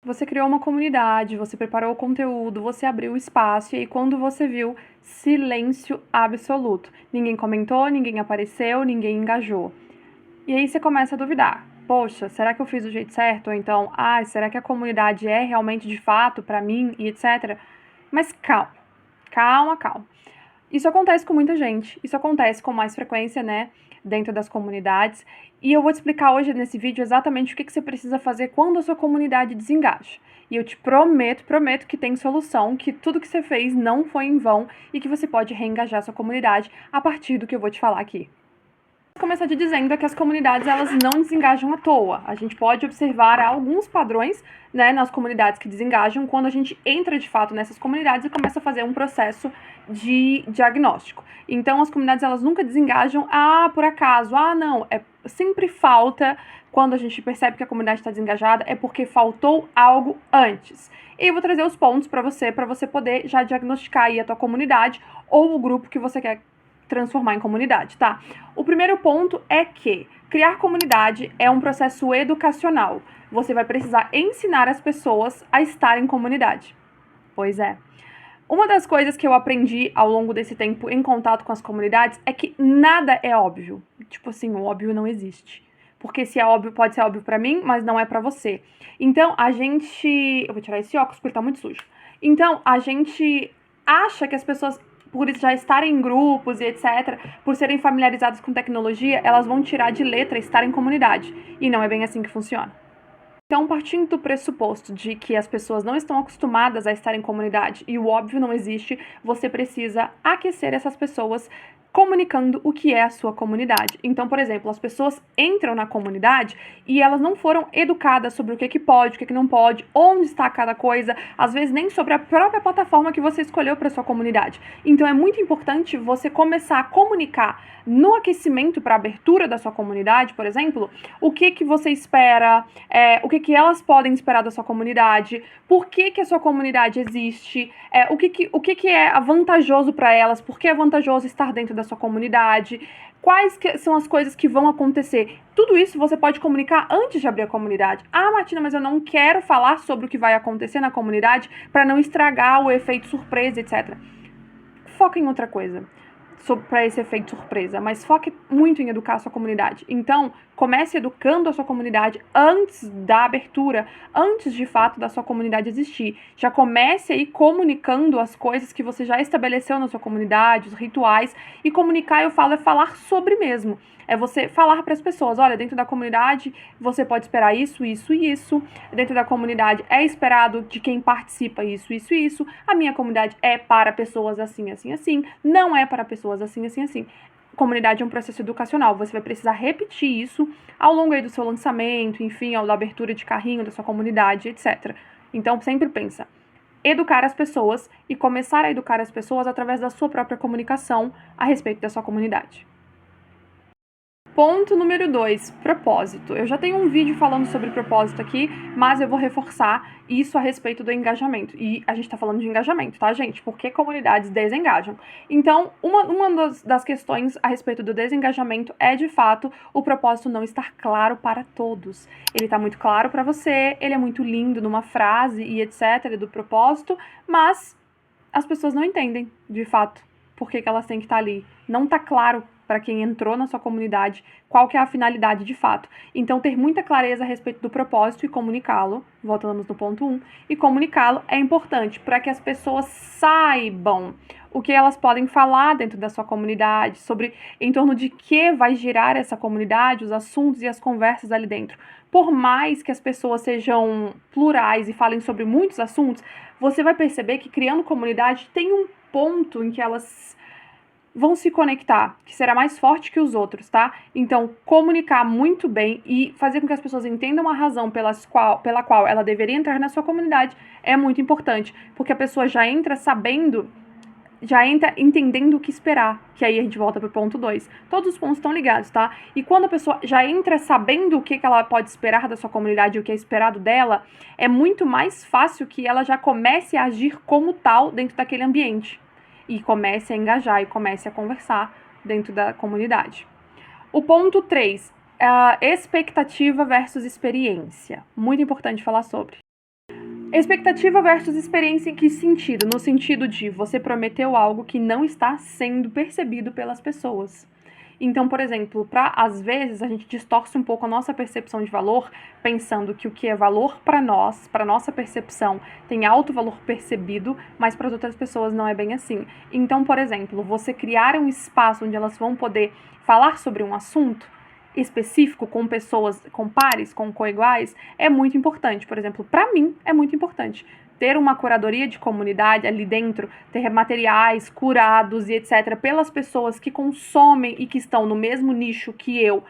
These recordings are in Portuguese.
Você criou uma comunidade, você preparou o conteúdo, você abriu o espaço, e aí quando você viu, silêncio absoluto. Ninguém comentou, ninguém apareceu, ninguém engajou. E aí você começa a duvidar. Poxa, será que eu fiz do jeito certo? Ou então, será que a comunidade é realmente de fato para mim e etc. Mas calma, calma, calma. Isso acontece com muita gente, isso acontece com mais frequência, né, dentro das comunidades. E eu vou te explicar hoje nesse vídeo exatamente o que você precisa fazer quando a sua comunidade desengaja. E eu te prometo que tem solução, que tudo que você fez não foi em vão e que você pode reengajar sua comunidade a partir do que eu vou te falar aqui. Começar te dizendo é que as comunidades elas não desengajam à toa. A gente pode observar alguns padrões, né, nas comunidades que desengajam quando a gente entra de fato nessas comunidades e começa a fazer um processo de diagnóstico. Então as comunidades elas nunca desengajam por acaso, não, sempre falta. Quando a gente percebe que a comunidade está desengajada é porque faltou algo antes. E eu vou trazer os pontos para você poder já diagnosticar aí a tua comunidade ou o grupo que você quer transformar em comunidade, tá? O primeiro ponto é que criar comunidade é um processo educacional. Você vai precisar ensinar as pessoas a estar em comunidade. Pois é. Uma das coisas que eu aprendi ao longo desse tempo em contato com as comunidades é que nada é óbvio. Tipo assim, o óbvio não existe. Porque se é óbvio, pode ser óbvio pra mim, mas não é pra você. Então, eu vou tirar esse óculos porque tá muito sujo. Então, a gente acha que as pessoas, por já estarem em grupos e etc., por serem familiarizadas com tecnologia, elas vão tirar de letra estar em comunidade. E não é bem assim que funciona. Então, partindo do pressuposto de que as pessoas não estão acostumadas a estar em comunidade e o óbvio não existe, você precisa aquecer essas pessoas comunicando o que é a sua comunidade. Então, por exemplo, as pessoas entram na comunidade e elas não foram educadas sobre o que pode, o que não pode, onde está cada coisa, às vezes nem sobre a própria plataforma que você escolheu para sua comunidade. Então, é muito importante você começar a comunicar no aquecimento para a abertura da sua comunidade, por exemplo, o que você espera, o que elas podem esperar da sua comunidade, por que a sua comunidade existe, o que é vantajoso para elas, por que é vantajoso estar dentro da sua comunidade, quais são as coisas que vão acontecer. Tudo isso você pode comunicar antes de abrir a comunidade. Martina, mas eu não quero falar sobre o que vai acontecer na comunidade para não estragar o efeito surpresa, etc. Foca em outra coisa para esse efeito surpresa, mas foque muito em educar a sua comunidade. Então, comece educando a sua comunidade antes da abertura, antes de fato da sua comunidade existir. Já comece aí comunicando as coisas que você já estabeleceu na sua comunidade, os rituais. E comunicar, eu falo, é falar sobre mesmo. É você falar para as pessoas, olha, dentro da comunidade você pode esperar isso, isso e isso. Dentro da comunidade é esperado de quem participa isso, isso e isso. A minha comunidade é para pessoas assim, assim, assim. Não é para pessoas assim, assim, assim. Comunidade é um processo educacional. Você vai precisar repetir isso ao longo aí do seu lançamento, enfim, ao da abertura de carrinho da sua comunidade, etc. Então, sempre pensa. Educar as pessoas e começar a educar as pessoas através da sua própria comunicação a respeito da sua comunidade. Ponto número 2, propósito. Eu já tenho um vídeo falando sobre propósito aqui, mas eu vou reforçar isso a respeito do engajamento. E a gente tá falando de engajamento, tá, gente? Porque comunidades desengajam. Então, uma das questões a respeito do desengajamento é, de fato, o propósito não estar claro para todos. Ele tá muito claro para você, ele é muito lindo numa frase e etc. do propósito, mas as pessoas não entendem, de fato, por que elas têm que estar ali. Não tá claro para quem entrou na sua comunidade qual que é a finalidade de fato. Então, ter muita clareza a respeito do propósito e comunicá-lo, voltamos no ponto 1, e comunicá-lo é importante para que as pessoas saibam o que elas podem falar dentro da sua comunidade, sobre em torno de que vai girar essa comunidade, os assuntos e as conversas ali dentro. Por mais que as pessoas sejam plurais e falem sobre muitos assuntos, você vai perceber que criando comunidade tem um ponto em que elas vão se conectar, que será mais forte que os outros, tá? Então, comunicar muito bem e fazer com que as pessoas entendam a razão pela qual ela deveria entrar na sua comunidade é muito importante, porque a pessoa já entra sabendo, já entra entendendo o que esperar, que aí a gente volta pro ponto 2. Todos os pontos estão ligados, tá? E quando a pessoa já entra sabendo o que ela pode esperar da sua comunidade, o que é esperado dela, é muito mais fácil que ela já comece a agir como tal dentro daquele ambiente. E comece a engajar e comece a conversar dentro da comunidade. O ponto 3, expectativa versus experiência. Muito importante falar sobre. Expectativa versus experiência em que sentido? No sentido de você prometeu algo que não está sendo percebido pelas pessoas. Então, por exemplo, às vezes a gente distorce um pouco a nossa percepção de valor, pensando que o que é valor para nós, para nossa percepção, tem alto valor percebido, mas para as outras pessoas não é bem assim. Então, por exemplo, você criar um espaço onde elas vão poder falar sobre um assunto específico com pessoas, com pares, com coiguais, é muito importante. Por exemplo, para mim é muito importante ter uma curadoria de comunidade ali dentro, ter materiais curados e etc. pelas pessoas que consomem e que estão no mesmo nicho que eu,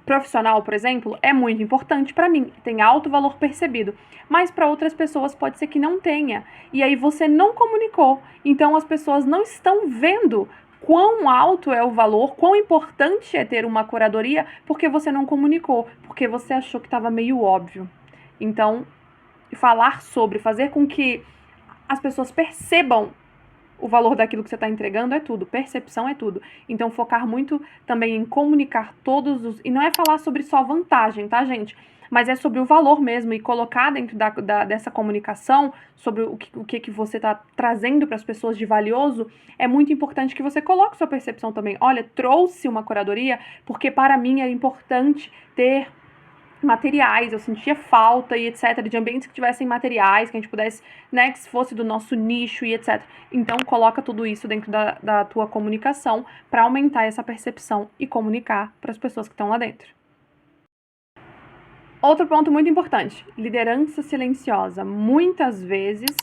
profissional, por exemplo, é muito importante para mim, tem alto valor percebido, mas para outras pessoas pode ser que não tenha, e aí você não comunicou, então as pessoas não estão vendo quão alto é o valor, quão importante é ter uma curadoria, porque você não comunicou, porque você achou que estava meio óbvio. Então, falar sobre, fazer com que as pessoas percebam o valor daquilo que você está entregando é tudo, percepção é tudo. Então, focar muito também em comunicar todos os... E não é falar sobre só vantagem, tá, gente? Mas é sobre o valor mesmo e colocar dentro dessa comunicação sobre o que você está trazendo para as pessoas de valioso. É muito importante que você coloque sua percepção também. Olha, trouxe uma curadoria porque para mim é importante ter materiais, eu sentia falta e etc, de ambientes que tivessem materiais, que a gente pudesse, né, que fosse do nosso nicho e etc. Então, coloca tudo isso dentro da tua comunicação para aumentar essa percepção e comunicar para as pessoas que estão lá dentro. Outro ponto muito importante, liderança silenciosa. Muitas vezes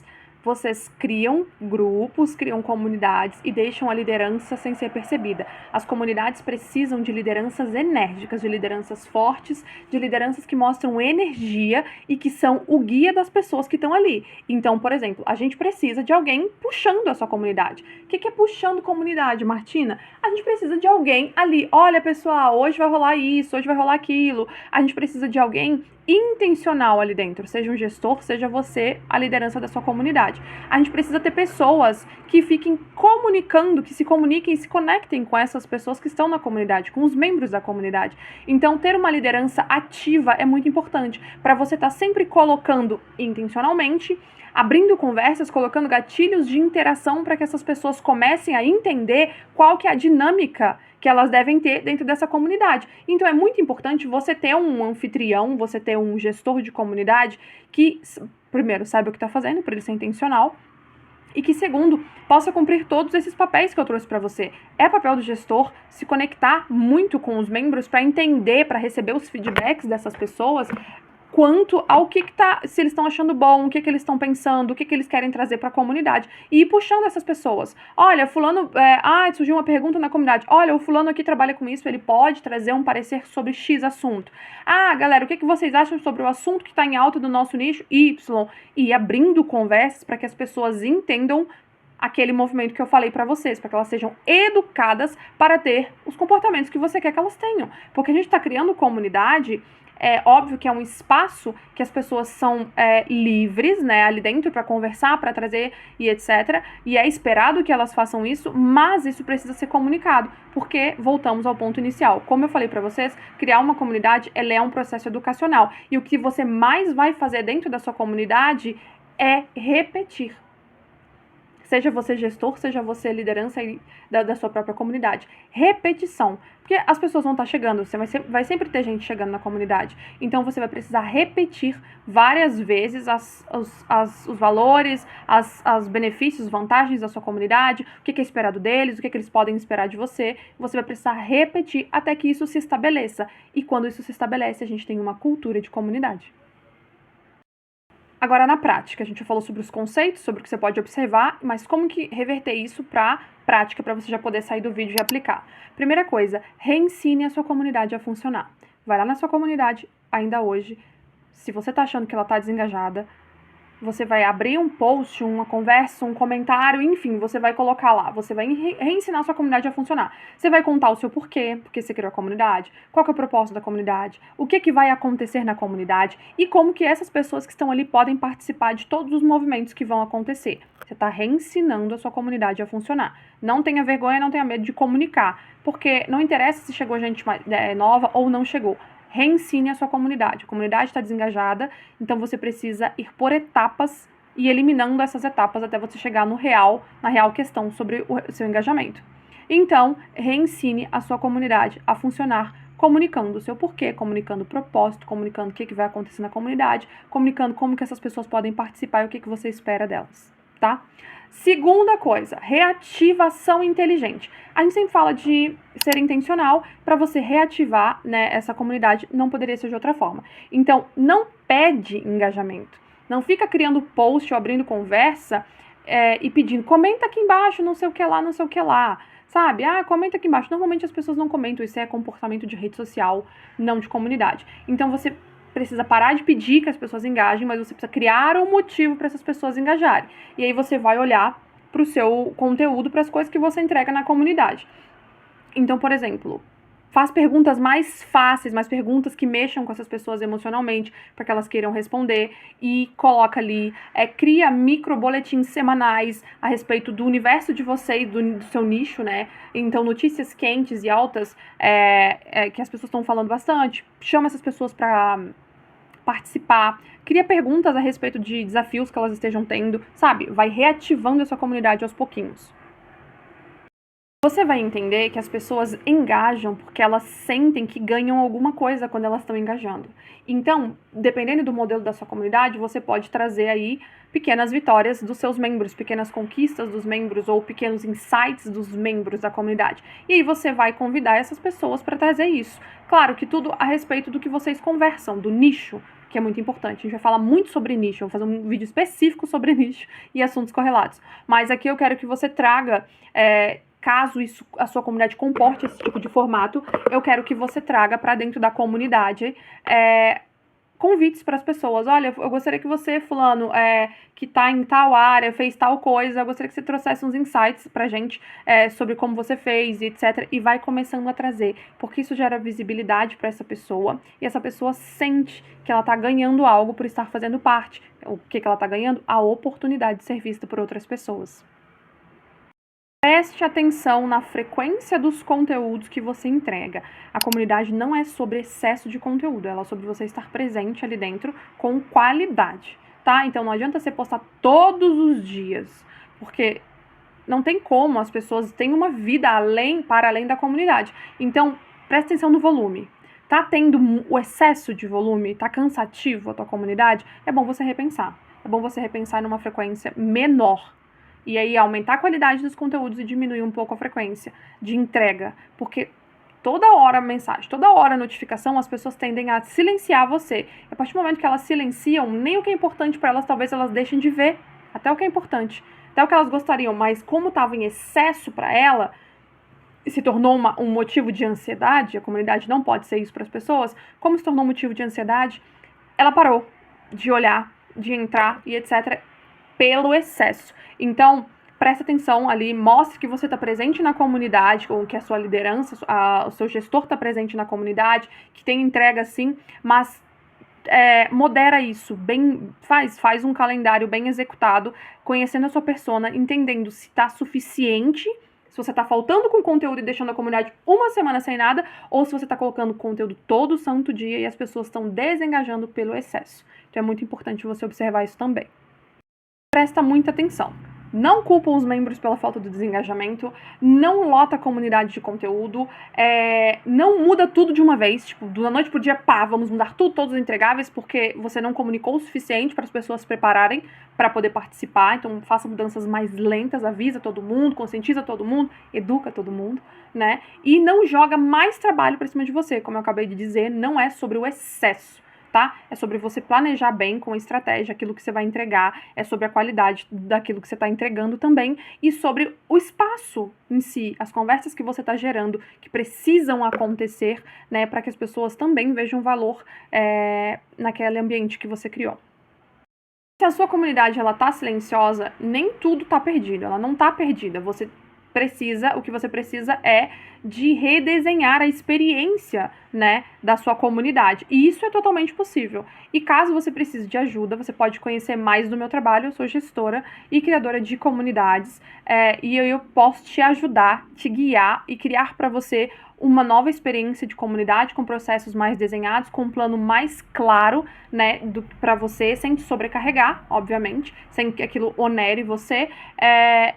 vocês criam grupos, criam comunidades e deixam a liderança sem ser percebida. As comunidades precisam de lideranças enérgicas, de lideranças fortes, de lideranças que mostram energia e que são o guia das pessoas que estão ali. Então, por exemplo, a gente precisa de alguém puxando a sua comunidade. O que é puxando comunidade, Martina? A gente precisa de alguém ali. Olha, pessoal, hoje vai rolar isso, hoje vai rolar aquilo. A gente precisa de alguém intencional ali dentro, seja um gestor, seja você a liderança da sua comunidade. A gente precisa ter pessoas que fiquem comunicando, que se comuniquem e se conectem com essas pessoas que estão na comunidade, com os membros da comunidade. Então, ter uma liderança ativa é muito importante para você estar sempre colocando intencionalmente, abrindo conversas, colocando gatilhos de interação para que essas pessoas comecem a entender qual que é a dinâmica que elas devem ter dentro dessa comunidade. Então, é muito importante você ter um anfitrião, você ter um gestor de comunidade que, primeiro, saiba o que está fazendo, para ele ser intencional, e que, segundo, possa cumprir todos esses papéis que eu trouxe para você. É papel do gestor se conectar muito com os membros para entender, para receber os feedbacks dessas pessoas, quanto ao se eles estão achando bom, o que eles estão pensando, o que eles querem trazer para a comunidade. E ir puxando essas pessoas. Olha, fulano... surgiu uma pergunta na comunidade. Olha, o fulano aqui trabalha com isso, ele pode trazer um parecer sobre X assunto. Ah, galera, o que vocês acham sobre o assunto que está em alta do nosso nicho? Y. E ir abrindo conversas para que as pessoas entendam aquele movimento que eu falei para vocês, para que elas sejam educadas para ter os comportamentos que você quer que elas tenham. Porque a gente está criando comunidade... É óbvio que é um espaço que as pessoas são livres, né, ali dentro para conversar, para trazer e etc. E é esperado que elas façam isso, mas isso precisa ser comunicado, porque voltamos ao ponto inicial. Como eu falei para vocês, criar uma comunidade ela é um processo educacional. E o que você mais vai fazer dentro da sua comunidade é repetir. Seja você gestor, seja você liderança da sua própria comunidade. Repetição. Porque as pessoas vão estar chegando, você vai sempre ter gente chegando na comunidade. Então, você vai precisar repetir várias vezes os valores, os benefícios, vantagens da sua comunidade, o que é esperado deles, o que eles podem esperar de você. Você vai precisar repetir até que isso se estabeleça. E quando isso se estabelece, a gente tem uma cultura de comunidade. Agora, na prática, a gente já falou sobre os conceitos, sobre o que você pode observar, mas como que reverter isso para prática, para você já poder sair do vídeo e aplicar? Primeira coisa, reensine a sua comunidade a funcionar. Vai lá na sua comunidade, ainda hoje, se você está achando que ela está desengajada, você vai abrir um post, uma conversa, um comentário, enfim, você vai colocar lá, você vai reensinar a sua comunidade a funcionar. Você vai contar o seu porquê, porque você criou a comunidade, qual que é o propósito da comunidade, o que vai acontecer na comunidade e como que essas pessoas que estão ali podem participar de todos os movimentos que vão acontecer. Você está reensinando a sua comunidade a funcionar. Não tenha vergonha, não tenha medo de comunicar, porque não interessa se chegou gente nova ou não chegou. reensine a sua comunidade. A comunidade está desengajada, então você precisa ir por etapas e eliminando essas etapas até você chegar na real questão sobre o seu engajamento. Então, reensine a sua comunidade a funcionar comunicando o seu porquê, comunicando o propósito, comunicando o que vai acontecer na comunidade, comunicando como que essas pessoas podem participar e o que você espera delas, tá? Segunda coisa, reativação inteligente. A gente sempre fala de ser intencional. Para você reativar, né, essa comunidade, não poderia ser de outra forma. Então, não pede engajamento. Não fica criando post ou abrindo conversa e pedindo, comenta aqui embaixo, não sei o que lá, não sei o que lá. Sabe? Comenta aqui embaixo. Normalmente as pessoas não comentam, isso é comportamento de rede social, não de comunidade. Então você precisa parar de pedir que as pessoas engajem, mas você precisa criar um motivo para essas pessoas engajarem. E aí você vai olhar para o seu conteúdo, para as coisas que você entrega na comunidade. Então, por exemplo, faz perguntas mais fáceis, mais perguntas que mexam com essas pessoas emocionalmente, para que elas queiram responder, e coloca ali, cria micro boletins semanais a respeito do universo de vocês, do seu nicho, né? Então, notícias quentes e altas, que as pessoas estão falando bastante, chama essas pessoas para participar, cria perguntas a respeito de desafios que elas estejam tendo, sabe? Vai reativando a sua comunidade aos pouquinhos. Você vai entender que as pessoas engajam porque elas sentem que ganham alguma coisa quando elas estão engajando. Então, dependendo do modelo da sua comunidade, você pode trazer aí pequenas vitórias dos seus membros, pequenas conquistas dos membros ou pequenos insights dos membros da comunidade. E aí você vai convidar essas pessoas para trazer isso. Claro que tudo a respeito do que vocês conversam, do nicho, que é muito importante. A gente vai falar muito sobre nicho, eu vou fazer um vídeo específico sobre nicho e assuntos correlatos. Mas aqui eu quero que você traga... caso a sua comunidade comporte esse tipo de formato, eu quero que você traga para dentro da comunidade convites para as pessoas. Olha, eu gostaria que você, fulano, que está em tal área, fez tal coisa, eu gostaria que você trouxesse uns insights pra gente sobre como você fez, etc. E vai começando a trazer, porque isso gera visibilidade para essa pessoa, e essa pessoa sente que ela está ganhando algo por estar fazendo parte. O que ela está ganhando? A oportunidade de ser vista por outras pessoas. Preste atenção na frequência dos conteúdos que você entrega. A comunidade não é sobre excesso de conteúdo, ela é sobre você estar presente ali dentro com qualidade, tá? Então não adianta você postar todos os dias, porque não tem como, as pessoas têm uma vida para além da comunidade. Então, preste atenção no volume. Tá tendo o excesso de volume, tá cansativo a tua comunidade? É bom você repensar. É bom você repensar numa frequência menor. E aí aumentar a qualidade dos conteúdos e diminuir um pouco a frequência de entrega. Porque toda hora mensagem, toda hora notificação, as pessoas tendem a silenciar você. A partir do momento que elas silenciam, nem o que é importante para elas, talvez elas deixem de ver. Até o que é importante. Até o que elas gostariam, mas como estava em excesso para ela, se tornou um motivo de ansiedade, a comunidade não pode ser isso para as pessoas, como se tornou um motivo de ansiedade, ela parou de olhar, de entrar e etc., pelo excesso. Então, presta atenção ali, mostre que você está presente na comunidade, ou que a sua liderança, o seu gestor está presente na comunidade, que tem entrega sim, mas modera isso, faz um calendário bem executado, conhecendo a sua persona, entendendo se está suficiente, se você está faltando com conteúdo e deixando a comunidade uma semana sem nada, ou se você está colocando conteúdo todo santo dia e as pessoas estão desengajando pelo excesso. Então é muito importante você observar isso também. Presta muita atenção. Não culpa os membros pela falta do desengajamento, não lota a comunidade de conteúdo, não muda tudo de uma vez, tipo, da noite pro dia, vamos mudar tudo, todos os entregáveis, porque você não comunicou o suficiente para as pessoas se prepararem para poder participar. Então faça mudanças mais lentas, avisa todo mundo, conscientiza todo mundo, educa todo mundo, né? E não joga mais trabalho para cima de você, como eu acabei de dizer, não é sobre o excesso. Tá? É sobre você planejar bem com estratégia aquilo que você vai entregar, é sobre a qualidade daquilo que você está entregando também e sobre o espaço em si, as conversas que você está gerando, que precisam acontecer, né, para que as pessoas também vejam valor naquele ambiente que você criou. Se a sua comunidade está silenciosa, nem tudo está perdido, ela não está perdida, o que você precisa é de redesenhar a experiência, né, da sua comunidade. E isso é totalmente possível. E caso você precise de ajuda, você pode conhecer mais do meu trabalho. Eu sou gestora e criadora de comunidades. E eu posso te ajudar, te guiar e criar para você uma nova experiência de comunidade, com processos mais desenhados, com um plano mais claro, né, para você, sem te sobrecarregar, obviamente, sem que aquilo onere você.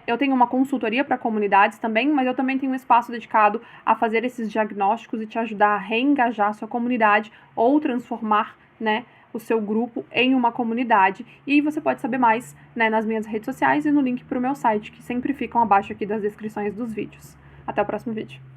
Eu tenho uma consultoria para comunidades também, mas eu também tenho um espaço dedicado a fazer esses diagnósticos e te ajudar a reengajar a sua comunidade ou transformar, né, o seu grupo em uma comunidade. E você pode saber mais, né, nas minhas redes sociais e no link para o meu site, que sempre ficam abaixo aqui das descrições dos vídeos. Até o próximo vídeo.